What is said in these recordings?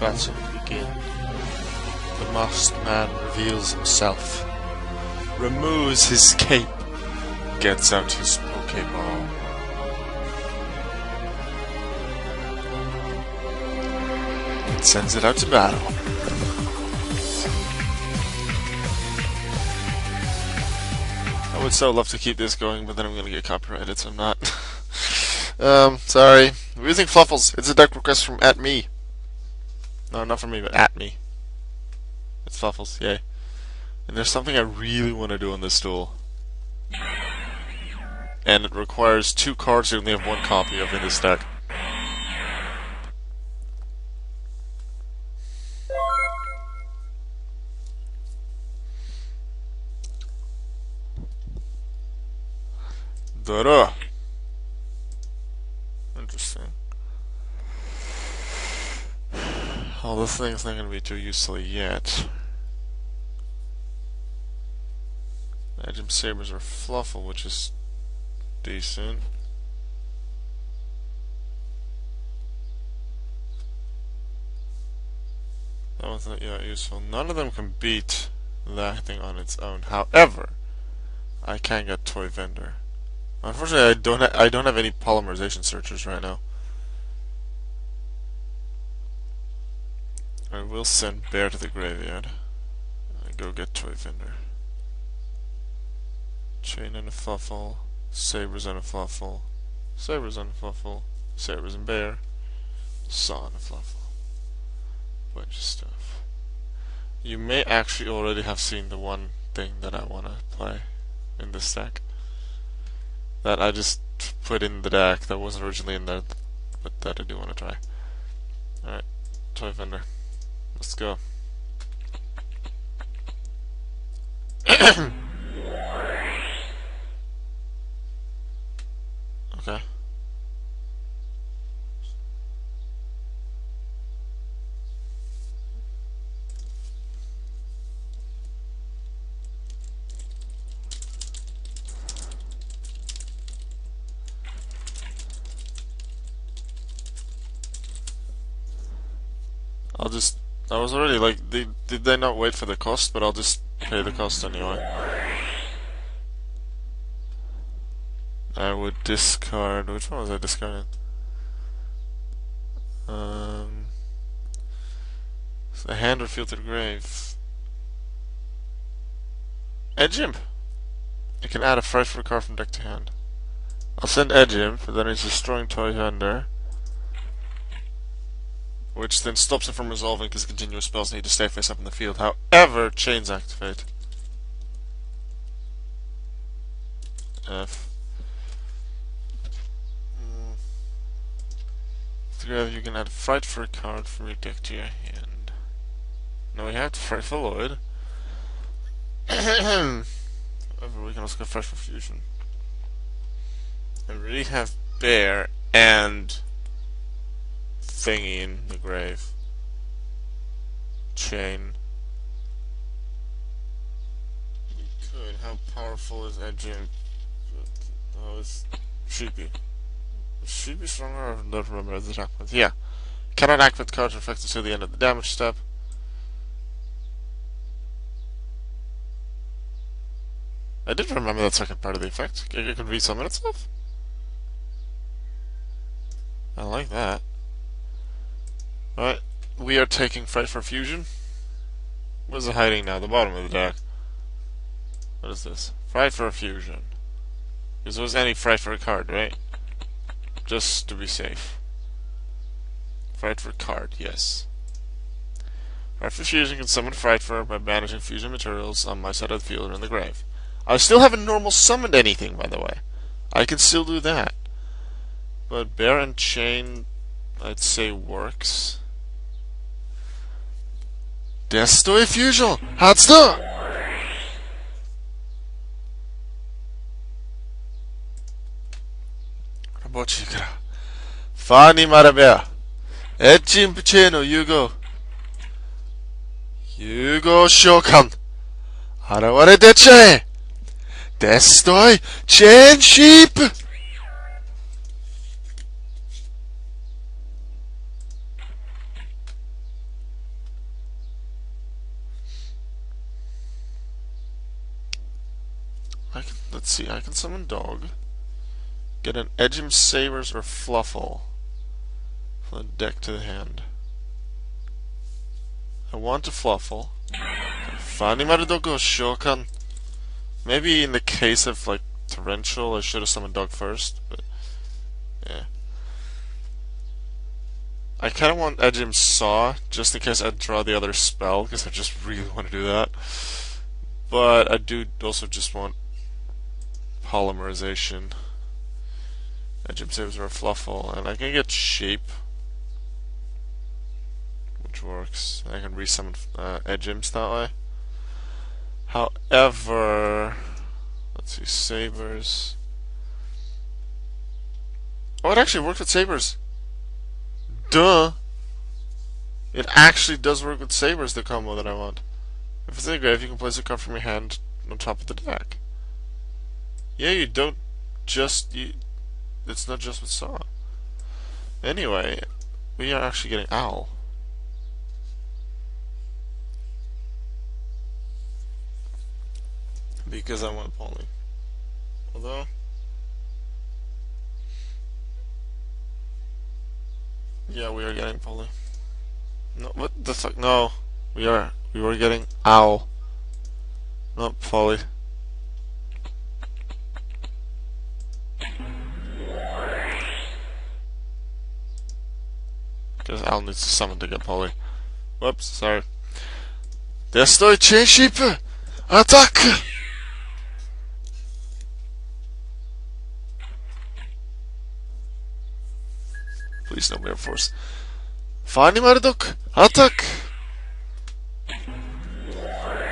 battle begin. The masked man reveals himself, removes his cape, gets out his Pokeball. And sends it out to battle. I would so love to keep this going, but then I'm gonna get copyrighted, so I'm not. Sorry. We're using Fluffles. It's a deck request from @me. No, not from me, but @me. It's Fluffles, yay. And there's something I really want to do on this duel. And it requires 2 cards you only have 1 copy of in this deck. Da-da. Interesting. Well, this thing's not going to be too useful yet. Edgem Sabers or Fluffle, which is decent. That one's not yet useful. None of them can beat that thing on its own. However, I can get Toy Vendor. Unfortunately, I don't have any polymerization searchers right now. I will send Bear to the graveyard and go get Toy Vendor. Chain and a Fluffle, Sabers and a Fluffle, Sabers and a Fluffle, Sabers and Bear, Saw and a Fluffle. Bunch of stuff. You may actually already have seen the one thing that I want to play in this deck. That I just put in the deck that wasn't originally in there, but that I do want to try. Alright, Toy Vendor. Let's go. Okay. I was already like, did they not wait for the cost? But I'll just pay the cost anyway. I would discard. Which one was I discarding? The hand or field to the grave. Edgimp! I can add a fright for a card from deck to hand. I'll send Edgimp, but then he's destroying Toy Vendor, which then stops it from resolving because continuous spells need to stay face up in the field. However, chains activate. F. You can add Fright for a card from your deck to your hand. Now we have to Fright for Lloyd. However, we can also go Fright for Fusion. And we really have Bear and Thingy in the grave. Chain. We could. How powerful is Edging? Oh, it's Sheepy. Is Sheepy stronger? I don't remember the attack points. Yeah. Cannot activate cards effective until the end of the damage step. I did remember that second part of the effect. It could resummon itself. I like that. Alright, we are taking Fright for Fusion. Where's it hiding now? The bottom of the deck. What is this? Fright for a Fusion. Because there was any Fright for a card, right? Just to be safe. Fright for a card, yes. Fright for Fusion can summon Fright for by banishing fusion materials on my side of the field or in the grave. I still haven't normal summoned anything, by the way. I can still do that. But Bear and Chain, I'd say, works. Destoy Fusion! Hatsudo! Rabochi kara. Fa ni marabea. Edgimp Chain no Yugo. Yugo Shokan. Harawarete chae! Destoy Chain Sheep! let's see, I can summon Dog, get an Edgem Sabers or Fluffle from the deck to the hand. I want a Fluffle. Maybe in the case of like Torrential, I should have summoned Dog first, but yeah. I kind of want Edgem Saw just in case I draw the other spell, because I just really want to do that. But I do also just want Polymerization. Edgem Sabers or Fluffle, and I can get Shape, which works. I can resummon Edgems that way. However, let's see, Sabers. Oh, it actually worked with Sabers. Duh! It actually does work with Sabers, the combo that I want. If it's in the grave, you can place a card from your hand on top of the deck. Yeah, you don't just... it's not just with Saw. Anyway, we are actually getting Owl. Because I want Poly. Although... yeah, we are getting Poly. No, what the fuck? No, we were getting Owl, not Poly. Because Owl needs to summon to get Poly. Whoops, sorry. Destroy Chain Sheeper! Attack! Please no Mirror Force. Fani Marduk! Attack!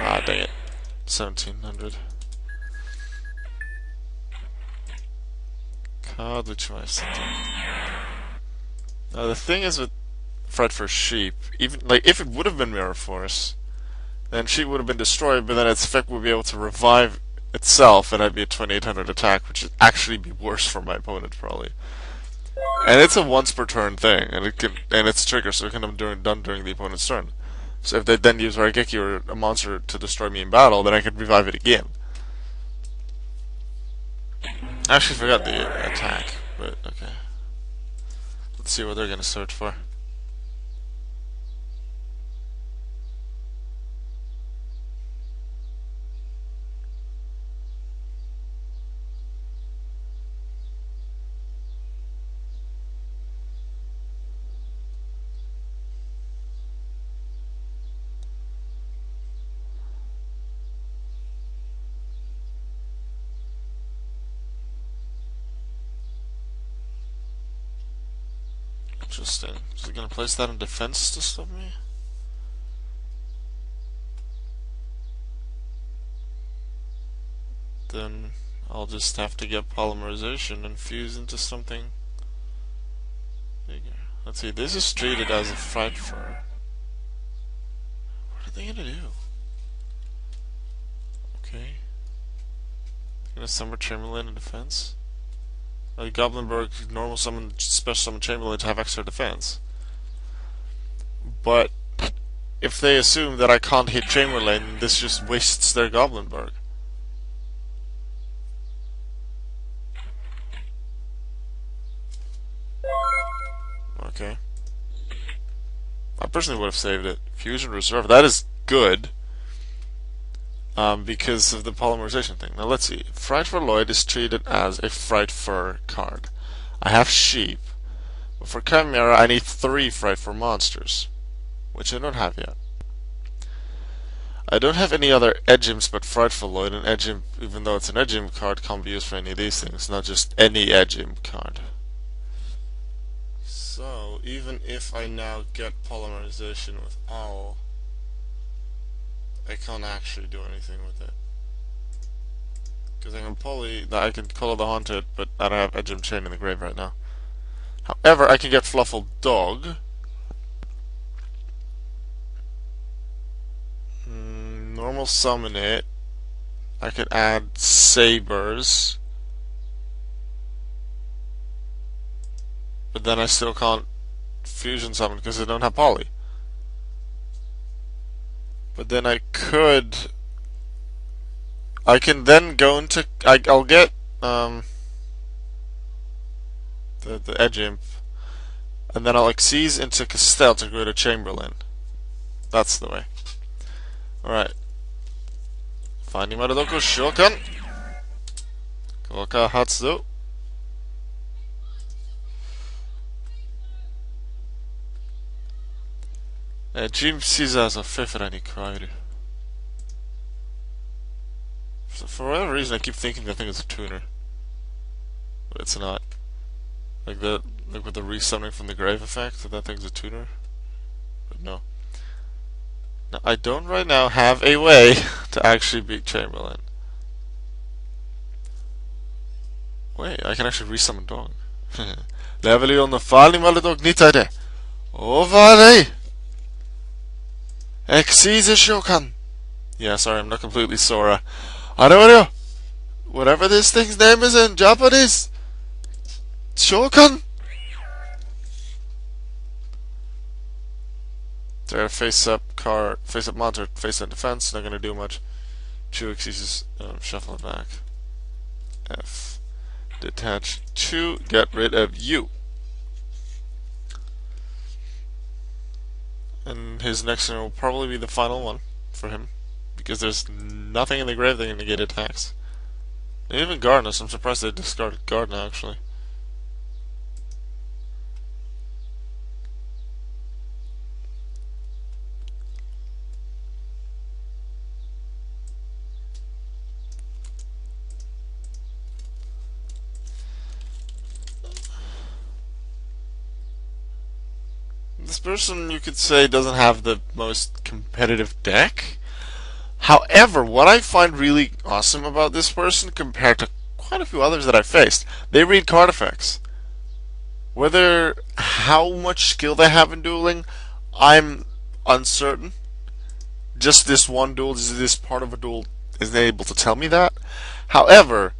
Ah, dang it. 1700. Card which now the thing is with Fright for Sheep, even like if it would have been Mirror Force, then Sheep would have been destroyed, but then its effect would be able to revive itself, and I'd be a 2800 attack, which would actually be worse for my opponent probably. And it's a once per turn thing, and it's trigger, so it can be done during the opponent's turn. So if they then use Raigeki or a monster to destroy me in battle, then I can revive it again. I actually forgot the attack, but okay. Let's see what they're gonna search for. Interesting. Is it gonna place that in defense to stop me? Then I'll just have to get Polymerization and fuse into something bigger. Let's see, this is treated as a Fright Fur. What are they gonna do? Okay. They're gonna summon Chamberlain in defense? Goblinberg normal summon, special summon Chamberlain to have extra defense. But if they assume that I can't hit Chamberlain, this just wastes their Goblinberg. Okay. I personally would have saved it. Fusion Reserve, that is good. Because of the polymerization thing. Now let's see. Fright for Lloyd is treated as a Fright Fur card. I have Sheep, but for Chimera I need 3 Fright for monsters, which I don't have yet. I don't have any other Edgems but Fright for Lloyd, and Edgem, even though it's an Edgem card, can't be used for any of these things, not just any Edgem card. So, even if I now get polymerization with Owl, I can't actually do anything with it. Because I can color the Haunted, but I don't have Edgem Chain in the grave right now. However, I can get Fluffle Dog. Normal summon it. I could add Sabers. But then I still can't fusion summon because I don't have Poly. But then I could I can then go into. I'll get the edge imp, and then I'll exceed into Castell to go to Chamberlain. That's the way. Alright. Finding Maridoko Shokan. Koka Hatsu. Jim Caesar as a Fifra ni Kairi. For whatever reason, I keep thinking that thing is a tuner. But it's not. Like with the resummoning from the grave effect, that thing's a tuner. But no. Now, I don't right now have a way to actually beat Chamberlain. Wait, I can actually resummon dog. Level on the falling Maledog Nitade. Ovare! Exceed Shokan. Yeah, sorry, I'm not completely Sora. Arewario! Whatever this thing's name is in Japanese! Shokan! They're face up card, face up monster, face up defense, not gonna do much. 2 exceeds shuffle it back. F. Detach 2, get rid of you. And his next turn will probably be the final one for him, because there's nothing in the grave that can negate attacks. And even Gardener, so I'm surprised they discarded Gardener actually. This person, you could say, doesn't have the most competitive deck. However, what I find really awesome about this person compared to quite a few others that I've faced, they read card effects. Whether how much skill they have in dueling, I'm uncertain. Just this one duel, this part of a duel, isn't able to tell me that. However,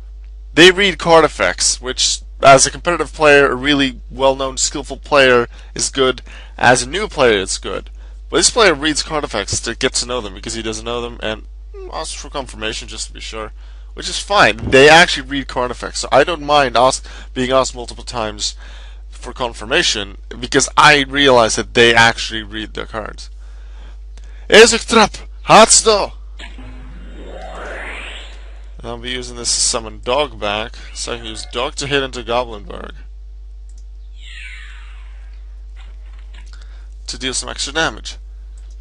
they read card effects, which, as a competitive player, a really well-known, skillful player is good. As a new player, it's good. But this player reads card effects to get to know them because he doesn't know them, and asks for confirmation just to be sure, which is fine. They actually read card effects, so I don't mind being asked multiple times for confirmation because I realize that they actually read the cards. Ezek Trap, Hatsudo! I'll be using this to summon Dog back, so I can use Dog to hit into Goblinberg to deal some extra damage.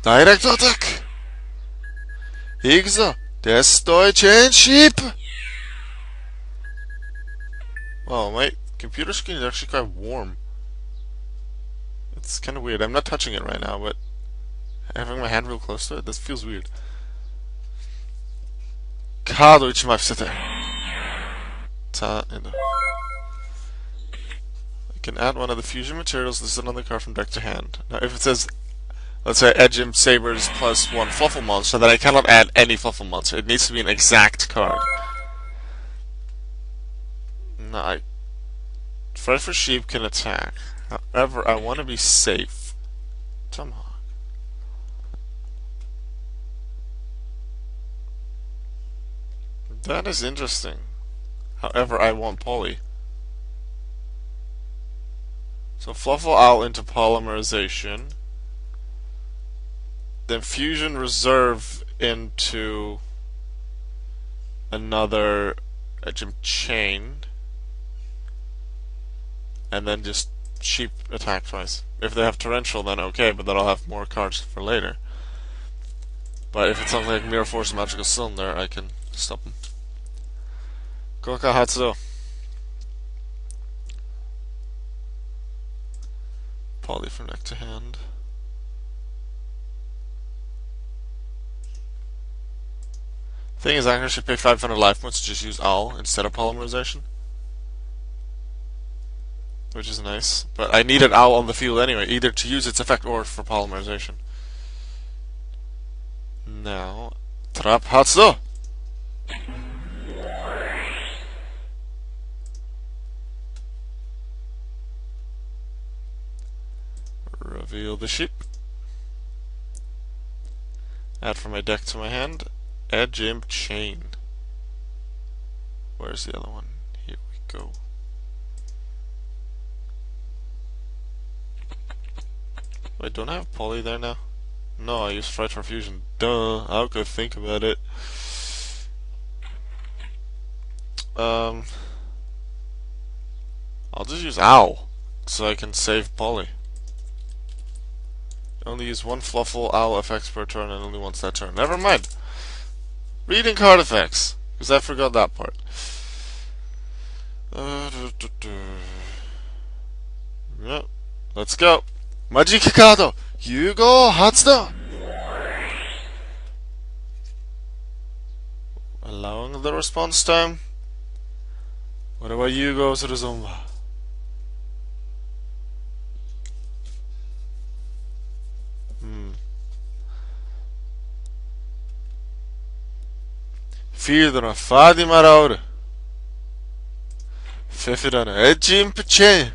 Direct attack! Higzo! Destroy Chain Sheep! Oh, my computer screen is actually quite warm. It's kind of weird. I'm not touching it right now, but having my hand real close to it, this feels weird. Card 1枚伏せて I can add one of the fusion materials listed on the card from deck to hand. Now if it says, let's say Edge Imp Sabers plus 1 Fluffle monster, then I cannot add any Fluffle monster. It needs to be an exact card. Now Fight for Sheep can attack. However, I want to be safe. Tomahawk. That is interesting. However, I want Poly. So Fluffle Owl into Polymerization. Then Fusion Reserve into another Gym Chain. And then just Sheep attack twice. If they have Torrential, then okay, but then I'll have more cards for later. But if it's something like Mirror Force Magical Cylinder, I can stop them. Goka Hatsudo. Poly from deck to hand. Thing is, I should pay 500 life points to just use Owl instead of Polymerization. Which is nice. But I need an Owl on the field anyway, either to use its effect or for Polymerization. Now, Trap Hatsudo! Reveal the sheep. Add from my deck to my hand. Edge Imp Chain. Where's the other one? Here we go. Wait, don't I have Poly there now? No, I use Fright for Fusion. Duh, how could I think about it? I'll just use Owl, so I can save Poly. Only use one Fluffle Owl effects per turn and only once that turn. Never mind! Reading card effects, because I forgot that part. Yep, let's go. Magic card! Yugo Hatsudo! Allowing the response time. What about Yugo Suruzumba? Fidra Fadima Raur Fefira no Edge Imp Chain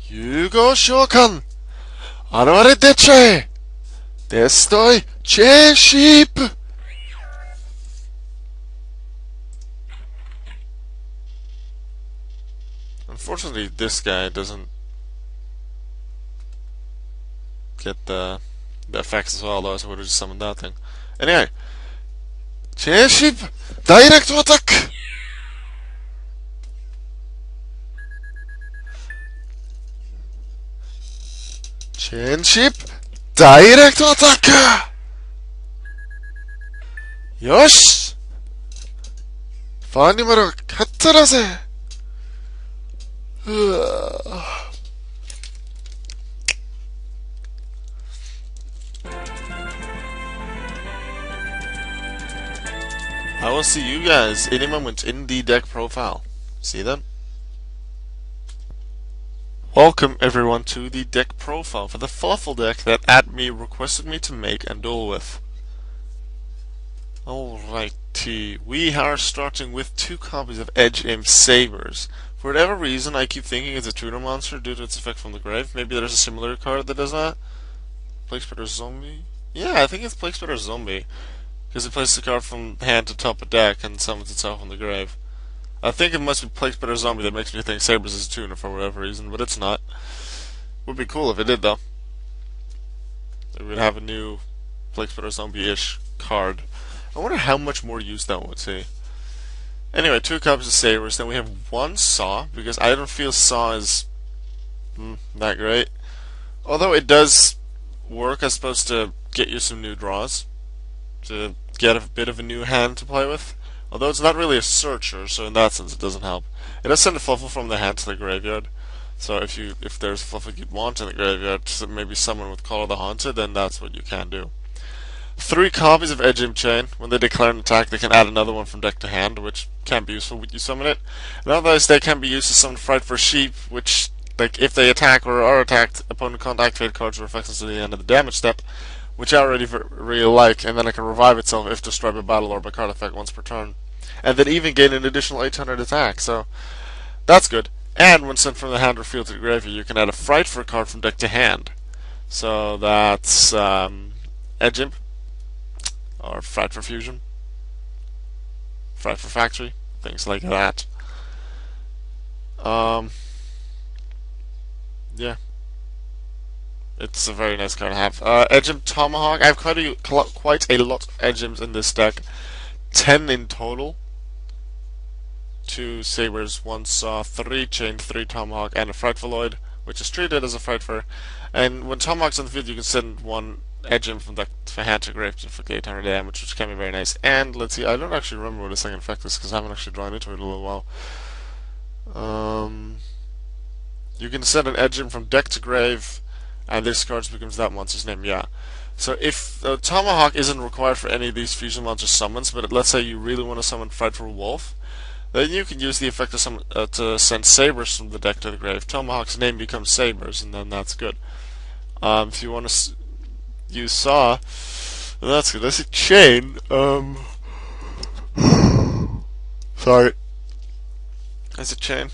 Yugo Shokan Arawarete Chain Destroy Chain Sheep. Unfortunately, this guy doesn't get the effects as well, otherwise I would have just summoned that thing. Anyway, Chain Sheep, direct attack! Chain Sheep, direct attack! Yosh! Fanimaru, kattarase! I will see you guys any moment in the deck profile. See them? Welcome everyone to the deck profile for the Fluffle deck that AdMe requested me to make and duel with. Alrighty, we are starting with 2 copies of Edge Imp Sabers. For whatever reason, I keep thinking it's a tuner monster due to its effect from the grave. Maybe there's a similar card that does that. Plague Spreader Zombie? Yeah, I think it's Plague Spreader Zombie. Because it places the card from hand to top of deck and summons itself on the grave. I think it must be Plague Spreader Zombie that makes me think Sabers is a tuner for whatever reason, but it's not. Would be cool if it did, though. It would have a new Plague Spreader Zombie-ish card. I wonder how much more use that would see. Anyway, 2 copies of Sabers, then we have 1 Saw, because I don't feel Saw is that great. Although it does work as supposed to get you some new draws, to get a bit of a new hand to play with. Although it's not really a searcher, so in that sense it doesn't help. It does send a Fluffle from the hand to the graveyard. So if there's a Fluffle you'd want in the graveyard, to maybe someone with Call of the Haunted, then that's what you can do. 3 copies of Edge Imp Chain. When they declare an attack, they can add another one from deck to hand, which can be useful when you summon it. And otherwise, they can be used to summon Fright for Sheep, which, like, if they attack or are attacked, opponent can't activate cards or effects until the end of the damage step, which I already really like, and then it can revive itself if destroyed by battle or by card effect once per turn. And then even gain an additional 800 attack, so that's good. And when sent from the hand or field to the graveyard, you can add a Fright for card from deck to hand. So that's Edge Imp, or Fright for Fusion, Fright for Factory, things like that. Yeah. It's a very nice card to have. Edge Imp Tomahawk. I have quite a lot of Edge Imps in this deck. 10 in total. 2 Sabers, 1 Saw, 3 Chain, 3 Tomahawk, and a Frightfuloid, which is treated as a Fright for. And when Tomahawk's on the field, you can send 1 Edge Imp from deck to hand to grave to inflict 800 damage, which can be very nice. And let's see, I don't actually remember what the second effect is because I haven't actually drawn into it in a little while. You can send an Edge Imp from deck to grave, and this card becomes that monster's name, yeah. So if Tomahawk isn't required for any of these fusion monster summons, but let's say you really want to summon Frightful Wolf, then you can use the effect to send Sabers from the deck to the grave. Tomahawk's name becomes Sabers, and then that's good. If you want to use Saw, that's good. That's a Chain. Sorry. That's a Chain.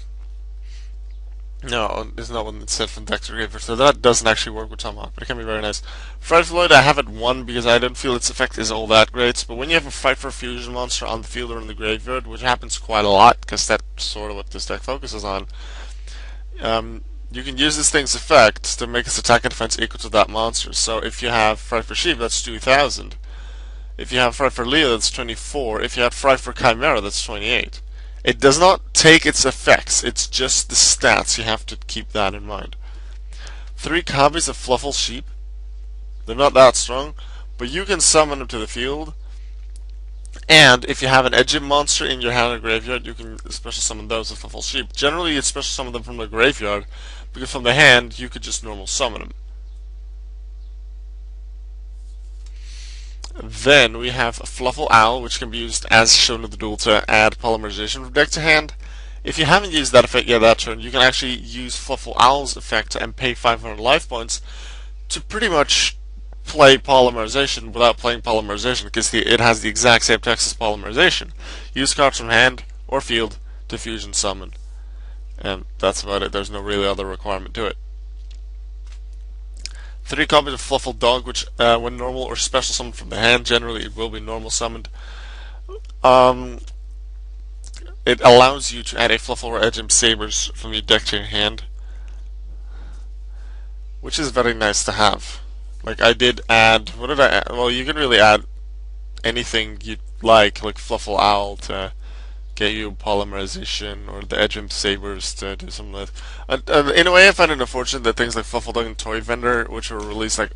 No, it's not one that's set from deck to graveyard, so that doesn't actually work with Tomahawk, but it can be very nice. Frightful, I have it 1 because I don't feel its effect is all that great, but when you have a Fight for a Fusion monster on the field or in the graveyard, which happens quite a lot, because that's sort of what this deck focuses on, you can use this thing's effect to make its attack and defense equal to that monster. So if you have Fright for Sheep, that's 2000. If you have Fright for Leo, that's 24. If you have Fright for Chimera, that's 28. It does not take its effects, it's just the stats. You have to keep that in mind. 3 copies of Fluffle Sheep. They're not that strong, but you can summon them to the field. And if you have an Edgem monster in your hand or graveyard, you can special summon those with Fluffle Sheep. Generally, you special summon them from the graveyard, because from the hand, you could just normal summon them. Then we have Fluffal Owl, which can be used as shown in the duel to add polymerization from deck to hand. If you haven't used that effect yet that turn, you can actually use Fluffal Owl's effect and pay 500 life points to pretty much play polymerization without playing polymerization, because it has the exact same text as polymerization. Use cards from hand or field to fusion summon. And that's about it. There's no really other requirement to it. 3 copies of Fluffle Dog, which when normal or special summoned from the hand, generally it will be normal summoned. It allows you to add a Fluffle or Edgem Sabers from your deck to your hand, which is very nice to have. Like I did add, what did I add? Well, you can really add anything you'd like Fluffle Owl to get you polymerization, or the Edgem Sabers to do something like that. In a way, I find it unfortunate that things like Fluffle Dog and Toy Vendor, which were released like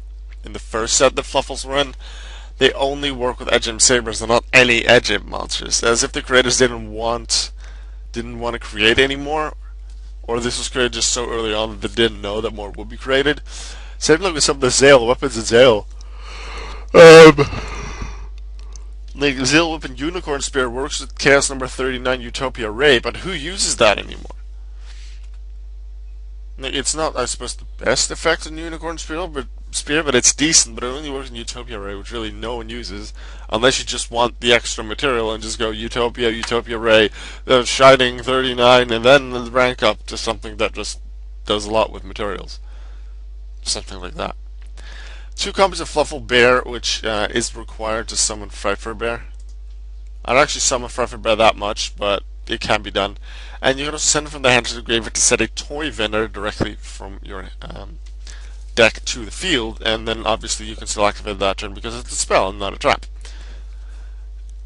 in the first set that Fluffles were in, they only work with Edgem Sabers and not any Edgem monsters, as if the creators didn't want to create any more, or this was created just so early on that they didn't know that more would be created. Same like with some of the Zale weapons in Zale. Like Zale Whip and Unicorn Spear works with Chaos number 39 Utopia Ray, but who uses that anymore? Like, it's not, I suppose, the best effect in Unicorn Spear, but it's decent, but it only works in Utopia Ray, which really no one uses, unless you just want the extra material and just go Utopia, Utopia Ray, Shining 39, and then rank up to something that just does a lot with materials. Something like that. 2 copies of Fluffle Bear, which is required to summon Frightful Bear. I don't actually summon Frightful Bear that much, but it can be done. And you can also send it from the hand to the graveyard to set a Toy Vendor directly from your deck to the field, and then obviously you can still activate that turn because it's a spell and not a trap.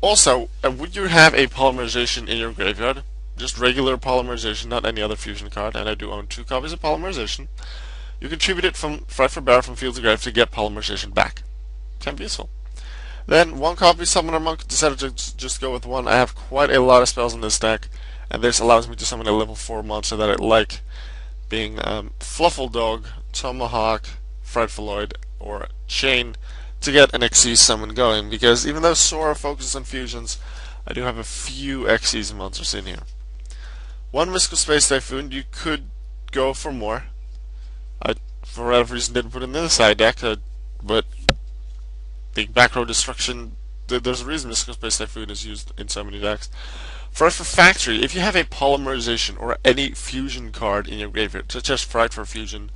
Also, would you have a polymerization in your graveyard? Just regular polymerization, not any other fusion card, and I do own 2 copies of polymerization. You can tribute it from Frightful Bear from field to grave to get polymerization back. Can be useful. Then 1 copy Summoner Monk, decided to just go with 1. I have quite a lot of spells in this deck, and this allows me to summon a level 4 monster that I like, being Fluffle Dog, Tomahawk, Frightfuloid, or Chain, to get an Xyz summon going, because even though Sora focuses on fusions, I do have a few Xyz monsters in here. 1 Mystical Space Typhoon, you could go for more. I, for whatever reason, didn't put it in the side deck, but the back row destruction, there's a reason Mystical Space Typhoon is used in so many decks. Fright for Factory, if you have a polymerization or any fusion card in your graveyard, such as Fright for Fusion,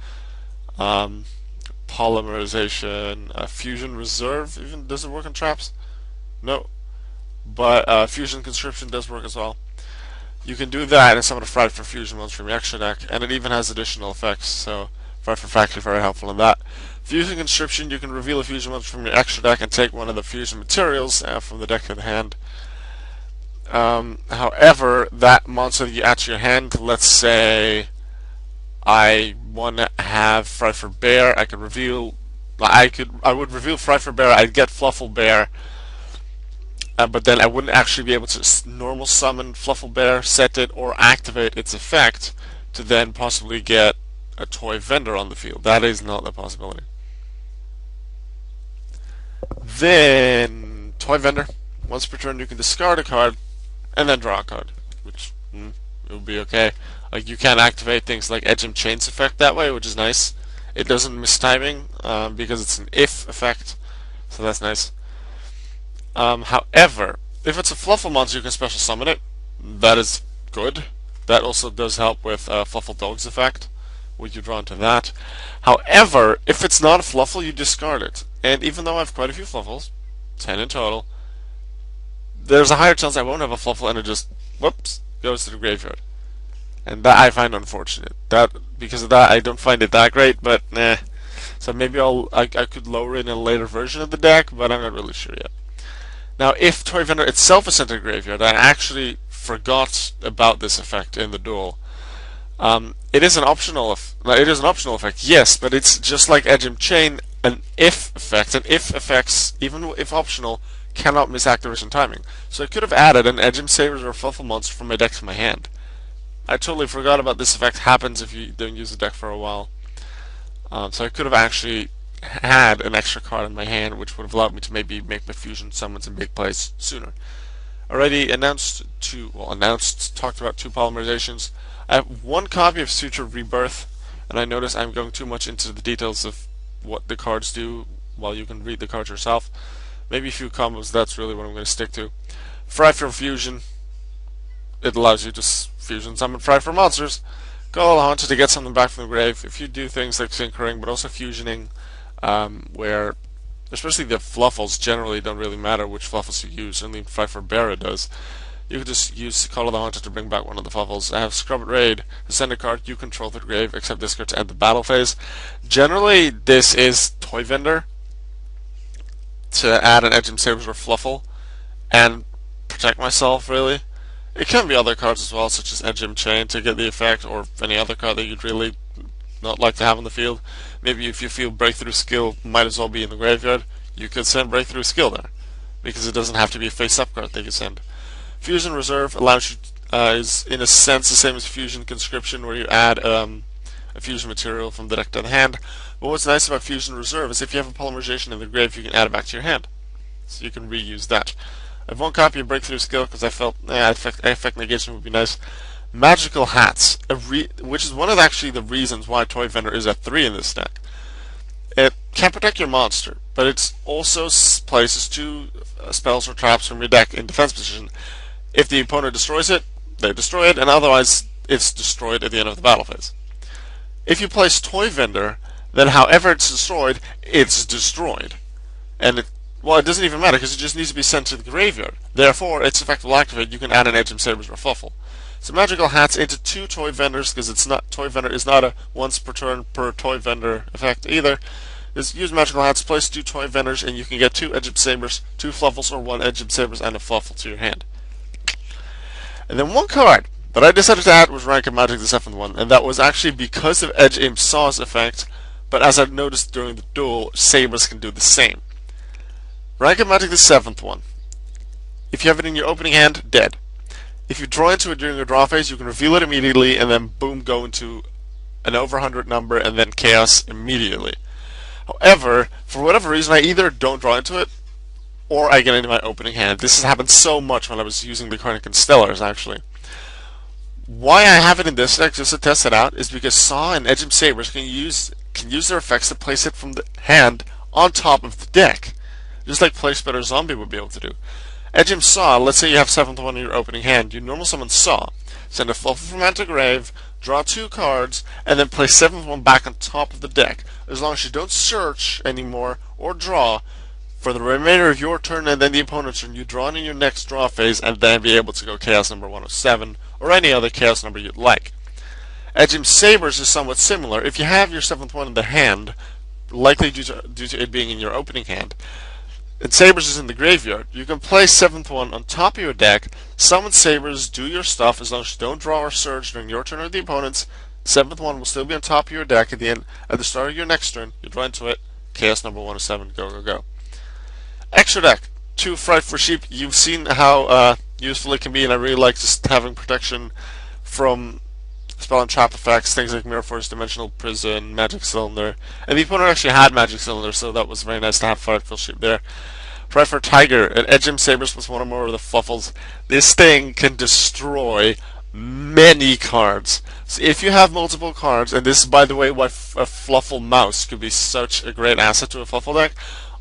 polymerization, Fusion Reserve, even does it work on traps? No. But Fusion Conscription does work as well. You can do that and summon a Fright for Fusion monster from your extra deck, and it even has additional effects, so Fright for Factory very helpful in that. Fusion Conscription, you can reveal a fusion monster from your extra deck and take one of the fusion materials from the deck to the hand. However, that monster that you add to your hand, let's say I want to have Fright for Bear, I would reveal Fright for Bear, I'd get Fluffle Bear, but then I wouldn't actually be able to normal summon Fluffle Bear, set it, or activate its effect to then possibly get a Toy Vendor on the field. That is not a possibility. Then, Toy Vendor. Once per turn you can discard a card and then draw a card, which it will be okay. Like, you can activate things like Edgem Chain's effect that way, which is nice. It doesn't miss timing because it's an if effect, so that's nice. However, if it's a Fluffle monster, you can special summon it. That is good. That also does help with Fluffle Dog's effect, when you draw into that. However, if it's not a Fluffle, you discard it. And even though I have quite a few Fluffles, 10 in total, there's a higher chance I won't have a Fluffle and it just, whoops, goes to the graveyard. And that I find unfortunate. Because of that, I don't find it that great, but nah. So maybe I could lower it in a later version of the deck, but I'm not really sure yet. Now, if Toy Vendor itself is sent to the graveyard, I actually forgot about this effect in the duel. It is an optional effect, yes, but it's just like Edge and Chain, an if effect, and if effects, even if optional, cannot miss activation timing. So I could have added an Edge and Sabers or Fluffle monster from my deck to my hand. I totally forgot about this effect. Happens if you don't use the deck for a while. So I could have actually had an extra card in my hand, which would have allowed me to maybe make my fusion summons and big plays sooner. Already talked about 2 polymerizations. I have 1 copy of Suture Rebirth, and I notice I'm going too much into the details of what the cards do while you can read the cards yourself. Maybe a few combos, that's really what I'm going to stick to. Fry for Fusion. It allows you to fusion summon Fry for monsters. Call a Haunter to get something back from the grave. If you do things like Syncering, but also fusioning, where especially the Fluffles generally don't really matter which Fluffles you use, only Fry for Barra does. You can just use Call of the Haunter to bring back one of the Fluffles. I have Scrub It Raid. To send a card, you control the grave, except this card to end the battle phase. Generally, this is Toy Vendor to add an Edge and Sabers or Fluffle and protect myself, really. It can be other cards as well, such as Edge and Chain to get the effect, or any other card that you'd really not like to have on the field. Maybe if you feel Breakthrough Skill might as well be in the graveyard, you could send Breakthrough Skill there, because it doesn't have to be a face-up card that you send. Fusion Reserve allows you, is in a sense the same as Fusion Conscription, where you add a fusion material from the deck to the hand. But what's nice about Fusion Reserve is if you have a polymerization in the grave, you can add it back to your hand, so you can reuse that. I have 1 copy of Breakthrough Skill because I felt effect negation would be nice. Magical Hats, which is one of actually the reasons why Toy Vendor is at 3 in this deck. It can protect your monster, but it also places 2 spells or traps from your deck in defense position. If the opponent destroys it, they destroy it, and otherwise it's destroyed at the end of the battle phase. If you place Toy Vendor, then however it's destroyed. And it doesn't even matter because it just needs to be sent to the graveyard. Therefore, its effect will activate. You can add an Edge and Sabers or Fluffle. So Magical Hats into 2 Toy Vendors, because Toy Vendor is not a once per turn per Toy Vendor effect either. Just use Magical Hats, place 2 Toy Vendors, and you can get 2 Edge and Sabers, 2 Fluffles, or 1 Edge and Sabers and a Fluffle to your hand. And then 1 card that I decided to add was Rank of Magic the 7th one, and that was actually because of Edge Aim Saw's effect, but as I've noticed during the duel, Sabers can do the same. Rank of Magic the 7th one. If you have it in your opening hand, dead. If you draw into it during your draw phase, you can reveal it immediately and then boom, go into an over 100 number and then chaos immediately. However, for whatever reason, I either don't draw into it or I get into my opening hand. This has happened so much when I was using the Carnic Stellars, actually. Why I have it in this deck, just to test it out, is because Saw and Edge and Sabers can use their effects to place it from the hand on top of the deck, just like Place Better Zombie would be able to do. Edge and Saw, let's say you have 7th one in your opening hand, you normal summon Saw, send a Fluffle from hand to grave, draw 2 cards, and then place 7th one back on top of the deck. As long as you don't search anymore or draw, for the remainder of your turn and then the opponent's turn, you draw in your next draw phase and then be able to go Chaos number 107 or any other Chaos number you'd like. Edge and Sabers is somewhat similar. If you have your 7th one in the hand, likely due to it being in your opening hand, and Sabers is in the graveyard, you can place 7th one on top of your deck, summon Sabers, do your stuff. As long as you don't draw or search during your turn or the opponent's, 7th one will still be on top of your deck at the start of your next turn. You draw into it, Chaos number 107, go, go, go. Extra deck, 2 Fright for Sheep. You've seen how useful it can be, and I really like just having protection from spell and trap effects, things like Mirror Force, Dimensional Prison, Magic Cylinder. And the opponent actually had Magic Cylinder, so that was very nice to have Fright for Sheep there. Fright for Tiger, an Edge and Sabers plus 1 or more of the Fluffles. This thing can destroy many cards. So if you have multiple cards, and this is by the way why a Fluffle Mouse could be such a great asset to a Fluffle deck.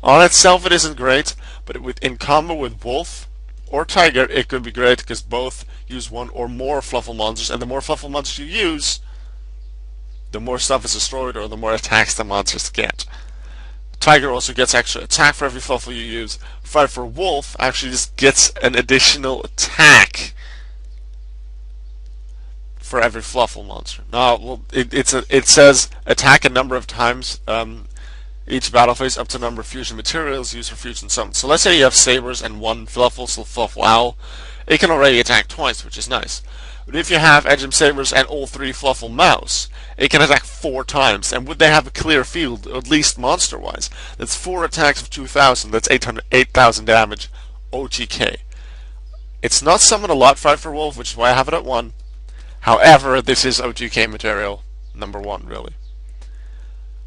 On itself it isn't great, but in combo with Wolf or Tiger it could be great because both use one or more Fluffle monsters, and the more Fluffle monsters you use, the more stuff is destroyed or the more attacks the monsters get. Tiger also gets extra attack for every Fluffle you use. Fight for Wolf actually just gets an additional attack for every Fluffle monster. Now, well, it says attack a number of times each battle phase up to number of fusion materials used for fusion summons. So let's say you have Sabers and one Fluffle, so Fluffle Owl. It can already attack twice, which is nice. But if you have Edgem Sabers and all three Fluffle Mouse, it can attack 4 times. And would they have a clear field, at least monster-wise? That's 4 attacks of 2,000. That's 8,000 damage. OTK. It's not summoned a lot, Fight for Wolf, which is why I have it at 1. However, this is OTK material, number 1, really.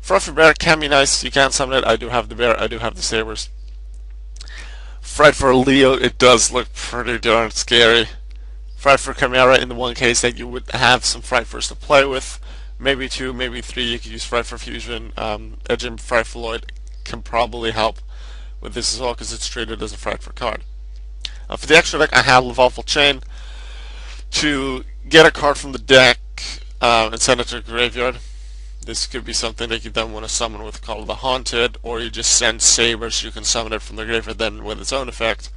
Fluffy Bear can be nice. You can't summon it. I do have the bear. I do have the Sabers. Fright for Leo, it does look pretty darn scary. Fright for Chimera, in the one case that you would have some Fright First to play with. Maybe 2, maybe 3, you could use Fright for Fusion. Edgem Fright for Lloyd can probably help with this as well, because it's treated as a Fright for card. For the extra deck, I have Fluffle Chain to get a card from the deck and send it to a graveyard. This could be something that you then want to summon with Call of the Haunted, or you just send Sabers, you can summon it from the graveyard then with its own effect.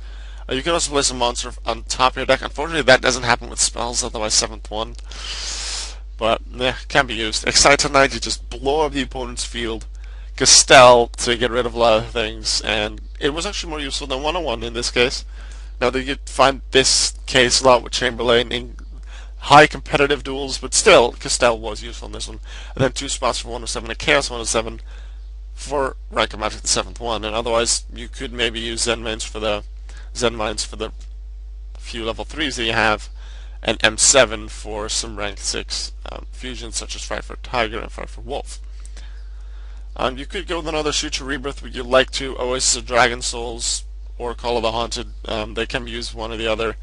You can also place a monster on top of your deck. Unfortunately, that doesn't happen with spells, otherwise 7th one. But, yeah, can be used. Excite Tonight, you just blow up the opponent's field. Castell to get rid of a lot of things, and it was actually more useful than 101 in this case. Now, you find this case a lot with Chamberlain in high competitive duels, but still, Castell was useful in this one. And then 2 spots for 107 and Chaos 107 for rank of Magic the 7th one, and otherwise you could maybe use Zen Mines for the few level 3s that you have, and M7 for some rank 6 fusions such as Fight for Tiger and Fight for Wolf. You could go with another Suture Rebirth, would you like to, Oasis of Dragon Souls, or Call of the Haunted. They can be used one or the other.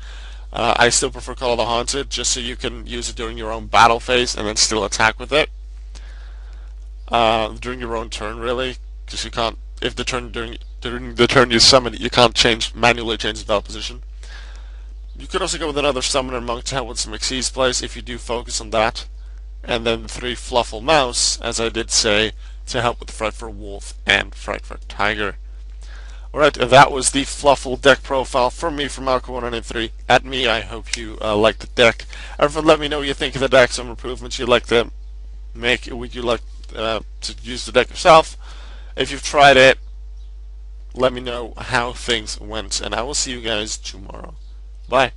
I still prefer Call of the Haunted, just so you can use it during your own battle phase and then still attack with it. During your own turn, really, because you can't, if the turn during the turn you summon it, you can't manually change the battle position. You could also go with another Summoner Monk to help with some Xyz plays if you do focus on that. And then 3 Fluffle Mouse, as I did say, to help with Fright for Wolf and Fright for Tiger. Alright, that was the Fluffle deck profile from me, from Malco193. At me, I hope you liked the deck. Everyone, let me know what you think of the deck, some improvements you'd like to make. Would you like to use the deck yourself? If you've tried it, let me know how things went, and I will see you guys tomorrow. Bye.